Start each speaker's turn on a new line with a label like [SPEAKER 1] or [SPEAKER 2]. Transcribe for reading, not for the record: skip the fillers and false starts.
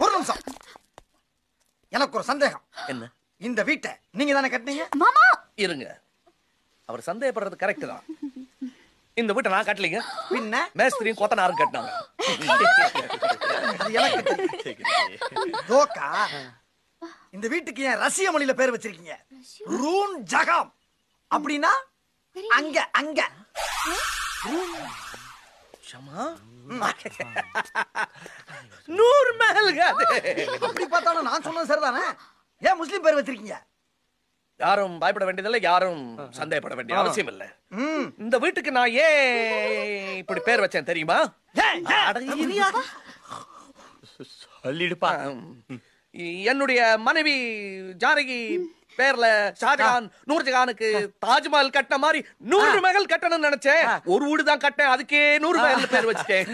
[SPEAKER 1] ஒரு நிமிஷம். எனக்கு ஒரு சந்தேகம்.
[SPEAKER 2] என்ன?
[SPEAKER 1] இந்த வீட்டை நீங்க தானே கட்டினீங்க?
[SPEAKER 3] மாமா
[SPEAKER 2] இருங்க, அவர் சந்தேகப்படுறது கரெக்ட் தான். இந்த வீட்டை நான் கட்டலீங்க,
[SPEAKER 1] பின்ன
[SPEAKER 2] மேஸ்திரியும் கொத்தனாரும் கட்டினாங்க.
[SPEAKER 1] அது எனக்கு தெரியும். தோக்கா, இந்த வீட்டுக்கு ஏன் ரஷ்ய மொழியில பேர் வச்சிருக்கீங்க? ரூன் ஜகாம் அப்படின்னா அங்க அங்க.
[SPEAKER 2] ஷமா, 100 மஹல்ங்க அது.
[SPEAKER 1] அப்படி பார்த்தாலும் நான் சொன்னது சரிதானே. ஏன் முஸ்லீம் பேர் வச்சிருக்கீங்க?
[SPEAKER 2] யாரும் பயப்பட வேண்டியதில்லை, யாரும் சந்தேகப்பட வேண்டிய அவசியம் இல்லை. இந்த வீட்டுக்கு நான் ஏன் இப்படி பேர் வச்சேன் தெரியுமா?
[SPEAKER 4] சொல்லிடுப்பா.
[SPEAKER 2] என்னுடைய மனைவி ஜானகி பேர்ல ஷாஜகான் நூர்ஜஹானுக்கு தாஜ்மஹல் கட்டின மாதிரி 100 மஹல் கட்டணும்னு நினைச்சேன். ஒரு வீடு தான் கட்டேன், அதுக்கே 100 மஹல் பேர் வச்சுட்டேன்.